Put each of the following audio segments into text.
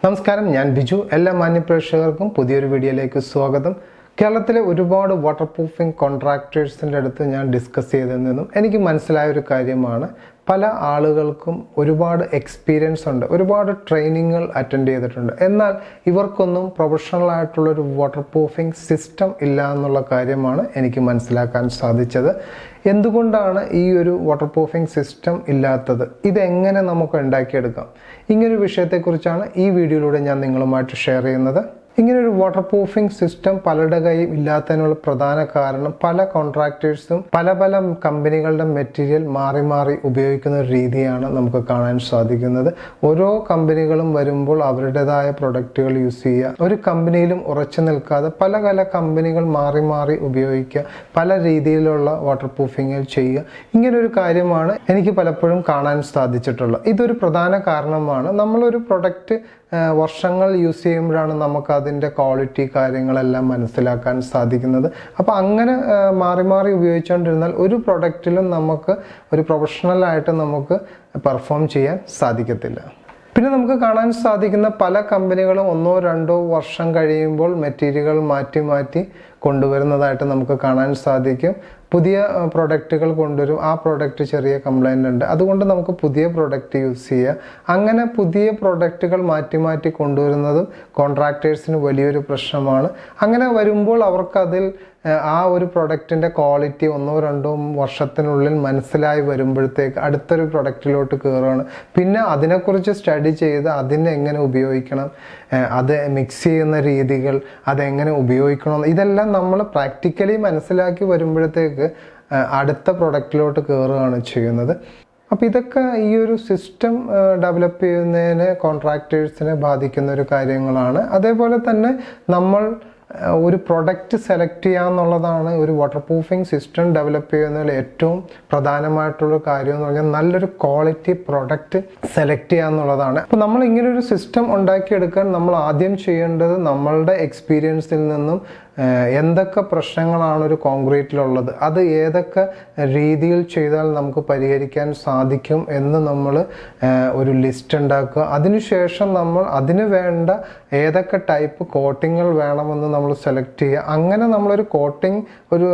നമസ്കാരം, ഞാൻ ബിജു. എല്ലാ മാന്യപ്രേക്ഷകർക്കും പുതിയൊരു വീഡിയോയിലേക്ക് സ്വാഗതം. കേരളത്തിലെ ഒരുപാട് വാട്ടർ പ്രൂഫിംഗ് കോൺട്രാക്ടേഴ്സിൻ്റെ അടുത്ത് ഞാൻ ഡിസ്കസ് ചെയ്തതിൽ നിന്നും എനിക്ക് മനസ്സിലായ ഒരു കാര്യമാണ്, പല ആളുകൾക്കും ഒരുപാട് എക്സ്പീരിയൻസ് ഉണ്ട്, ഒരുപാട് ട്രെയിനിങ്ങുകൾ അറ്റൻഡ് ചെയ്തിട്ടുണ്ട്. എന്നാൽ ഇവർക്കൊന്നും പ്രൊഫഷണൽ ആയിട്ടുള്ളൊരു വാട്ടർ പ്രൂഫിംഗ് സിസ്റ്റം ഇല്ല എന്നുള്ള കാര്യമാണ് എനിക്ക് മനസ്സിലാക്കാൻ സാധിച്ചത്. എന്തുകൊണ്ടാണ് ഈ ഒരു വാട്ടർ പ്രൂഫിംഗ് സിസ്റ്റം ഇല്ലാത്തത്, ഇതെങ്ങനെ നമുക്ക് ഉണ്ടാക്കിയെടുക്കാം, ഇങ്ങനൊരു വിഷയത്തെക്കുറിച്ചാണ് ഈ വീഡിയോയിലൂടെ ഞാൻ നിങ്ങളുമായിട്ട് ഷെയർ ചെയ്യുന്നത്. ഇങ്ങനൊരു വാട്ടർ പ്രൂഫിംഗ് സിസ്റ്റം പലരുടെ കയ്യിൽ ഇല്ലാത്തതിനുള്ള പ്രധാന കാരണം പല കോൺട്രാക്ടേഴ്സും പല കമ്പനികളുടെ മെറ്റീരിയൽ മാറി മാറി ഉപയോഗിക്കുന്ന ഒരു രീതിയാണ് നമുക്ക് കാണാൻ സാധിക്കുന്നത്. ഓരോ കമ്പനികളും വരുമ്പോൾ അവരുടേതായ പ്രൊഡക്റ്റുകൾ യൂസ് ചെയ്യുക, ഒരു കമ്പനിയിലും ഉറച്ചു നിൽക്കാതെ പല കമ്പനികൾ മാറി മാറി ഉപയോഗിക്കുക, പല രീതിയിലുള്ള വാട്ടർ പ്രൂഫിംഗ് ചെയ്യുക. ഇങ്ങനൊരു കാര്യമാണ് എനിക്ക് പലപ്പോഴും കാണാൻ സാധിച്ചിട്ടുള്ളത്. ഇതൊരു പ്രധാന കാരണമാണ്. നമ്മളൊരു പ്രൊഡക്റ്റ് വർഷങ്ങൾ യൂസ് ചെയ്യുമ്പോഴാണ് നമുക്ക് അതിൻ്റെ ക്വാളിറ്റി കാര്യങ്ങളെല്ലാം മനസ്സിലാക്കാൻ സാധിക്കുന്നത്. അപ്പോൾ അങ്ങനെ മാറി മാറി ഉപയോഗിച്ചുകൊണ്ടിരുന്നാൽ ഒരു പ്രൊഡക്റ്റിലും നമുക്ക് ഒരു പ്രൊഫഷണലായിട്ട് നമുക്ക് പെർഫോം ചെയ്യാൻ സാധിക്കത്തില്ല. പിന്നെ നമുക്ക് കാണാൻ സാധിക്കുന്ന പല കമ്പനികളും 1-2 വർഷം കഴിയുമ്പോൾ മെറ്റീരിയലുകൾ മാറ്റി കൊണ്ടുവരുന്നതായിട്ട് നമുക്ക് കാണാൻ സാധിക്കും. പുതിയ പ്രൊഡക്റ്റുകൾ കൊണ്ടുവരും, ആ പ്രൊഡക്റ്റ് ചെറിയ കംപ്ലൈൻ്റ് ഉണ്ട്, അതുകൊണ്ട് നമുക്ക് പുതിയ പ്രൊഡക്റ്റ് യൂസ് ചെയ്യുക. അങ്ങനെ പുതിയ പ്രൊഡക്റ്റുകൾ മാറ്റി കൊണ്ടുവരുന്നതും കോൺട്രാക്ടേഴ്സിന് വലിയൊരു പ്രശ്നമാണ്. അങ്ങനെ വരുമ്പോൾ അവർക്കതിൽ ആ ഒരു പ്രൊഡക്റ്റിൻ്റെ ക്വാളിറ്റി 1-2 വർഷത്തിനുള്ളിൽ മനസ്സിലായി വരുമ്പോഴത്തേക്ക് അടുത്തൊരു പ്രൊഡക്റ്റിലോട്ട് കയറുകയാണ്. പിന്നെ അതിനെക്കുറിച്ച് സ്റ്റഡി ചെയ്ത് അതിനെ എങ്ങനെ ഉപയോഗിക്കണം, അത് മിക്സ് ചെയ്യുന്ന രീതികൾ, അതെങ്ങനെ ഉപയോഗിക്കണം, ഇതെല്ലാം നമ്മൾ പ്രാക്ടിക്കലി മനസ്സിലാക്കി വരുമ്പോഴത്തേക്ക് അടുത്ത പ്രൊഡക്റ്റിലോട്ട് കയറുകയാണ് ചെയ്യുന്നത്. അപ്പോൾ ഇതൊക്കെ ഈ ഒരു സിസ്റ്റം ഡെവലപ്പ് ചെയ്യുന്നതിന് കോൺട്രാക്ടേഴ്സിനെ ബാധിക്കുന്ന ഒരു കാര്യങ്ങളാണ്. അതേപോലെ തന്നെ നമ്മൾ ഒരു പ്രൊഡക്റ്റ് സെലക്ട് ചെയ്യുക എന്നുള്ളതാണ് ഒരു വാട്ടർ പ്രൂഫിംഗ് സിസ്റ്റം ഡെവലപ്പ് ചെയ്യുന്നതിൽ ഏറ്റവും പ്രധാനമായിട്ടുള്ള കാര്യം എന്ന് പറഞ്ഞാൽ നല്ലൊരു ക്വാളിറ്റി പ്രൊഡക്റ്റ് സെലക്ട് ചെയ്യുക എന്നുള്ളതാണ്. അപ്പോൾ നമ്മൾ ഇങ്ങനൊരു സിസ്റ്റം ഉണ്ടാക്കിയെടുക്കാൻ നമ്മൾ ആദ്യം ചെയ്യേണ്ടത് നമ്മളുടെ എക്സ്പീരിയൻസിൽ നിന്നും എന്തൊക്കെ പ്രശ്നങ്ങളാണ് ഒരു കോൺക്രീറ്റിലുള്ളത്, അത് ഏതൊക്കെ രീതിയിൽ ചെയ്താൽ നമുക്ക് പരിഹരിക്കാൻ സാധിക്കും എന്ന് നമ്മൾ ഒരു ലിസ്റ്റ് ഉണ്ടാക്കുക. അതിനുശേഷം നമ്മൾ അതിന് വേണ്ട ഏതൊക്കെ ടൈപ്പ് കോട്ടിങ്ങൾ വേണമെന്ന് നമ്മൾ സെലക്ട് ചെയ്യുക. അങ്ങനെ നമ്മളൊരു കോട്ടിങ് ഒരു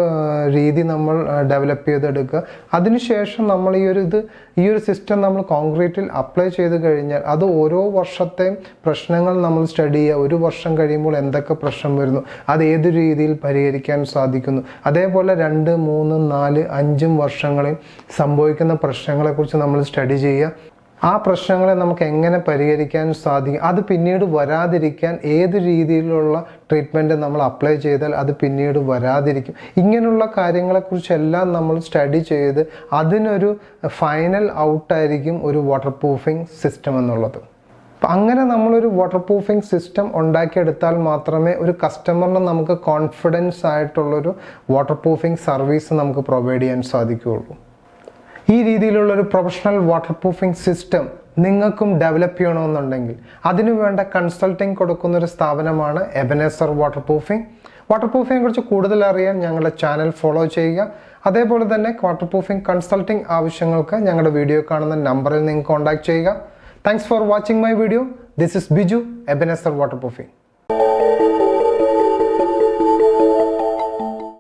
രീതി നമ്മൾ ഡെവലപ്പ് ചെയ്തെടുക്കുക. അതിനുശേഷം നമ്മൾ ഈ ഒരു സിസ്റ്റം നമ്മൾ കോൺക്രീറ്റിൽ അപ്ലൈ ചെയ്ത് കഴിഞ്ഞാൽ അത് ഓരോ വർഷത്തെയും പ്രശ്നങ്ങൾ നമ്മൾ സ്റ്റഡി ചെയ്യുക. ഒരു വർഷം കഴിയുമ്പോൾ എന്തൊക്കെ പ്രശ്നം വരുന്നു, അത് ഏത് രീതിയിൽ പരിഹരിക്കാൻ സാധിക്കുന്നു, അതേപോലെ 2, 3, 4, 5 വർഷങ്ങളിൽ സംഭവിക്കുന്ന പ്രശ്നങ്ങളെക്കുറിച്ച് നമ്മൾ സ്റ്റഡി ചെയ്യുക. ആ പ്രശ്നങ്ങളെ നമുക്ക് എങ്ങനെ പരിഹരിക്കാൻ സാധിക്കും, അത് പിന്നീട് വരാതിരിക്കാൻ ഏത് രീതിയിലുള്ള ട്രീറ്റ്മെൻറ്റ് നമ്മൾ അപ്ലൈ ചെയ്താൽ അത് പിന്നീട് വരാതിരിക്കും. ഇങ്ങനെയുള്ള കാര്യങ്ങളെക്കുറിച്ചെല്ലാം നമ്മൾ സ്റ്റഡി ചെയ്ത് അതിനൊരു ഫൈനൽ ഔട്ടായിരിക്കും ഒരു വാട്ടർ പ്രൂഫിംഗ് സിസ്റ്റം എന്നുള്ളത്. അപ്പം അങ്ങനെ നമ്മളൊരു വാട്ടർ പ്രൂഫിംഗ് സിസ്റ്റം ഉണ്ടാക്കിയെടുത്താൽ മാത്രമേ ഒരു കസ്റ്റമറിന് നമുക്ക് കോൺഫിഡൻസ് ആയിട്ടുള്ളൊരു വാട്ടർ പ്രൂഫിംഗ് സർവീസ് നമുക്ക് പ്രൊവൈഡ് ചെയ്യാൻ സാധിക്കുകയുള്ളൂ. ഈ രീതിയിലുള്ളൊരു പ്രൊഫഷണൽ വാട്ടർ പ്രൂഫിംഗ് സിസ്റ്റം നിങ്ങൾക്കും ഡെവലപ്പ് ചെയ്യണമെന്നുണ്ടെങ്കിൽ അതിനു വേണ്ട കൺസൾട്ടിങ് കൊടുക്കുന്നൊരു സ്ഥാപനമാണ് എബനേസർ വാട്ടർ പ്രൂഫിംഗ്. വാട്ടർ പ്രൂഫിങ്ങിനെ കുറിച്ച് കൂടുതൽ അറിയാൻ ഞങ്ങളുടെ ചാനൽ ഫോളോ ചെയ്യുക. അതേപോലെ തന്നെ വാട്ടർ പ്രൂഫിംഗ് കൺസൾട്ടിങ് ആവശ്യങ്ങൾക്ക് ഞങ്ങളുടെ വീഡിയോ കാണുന്ന നമ്പറിൽ നിങ്ങൾ കോൺടാക്ട് ചെയ്യുക. Thanks for watching my video. This is Biju, Ebenezer Waterproofing.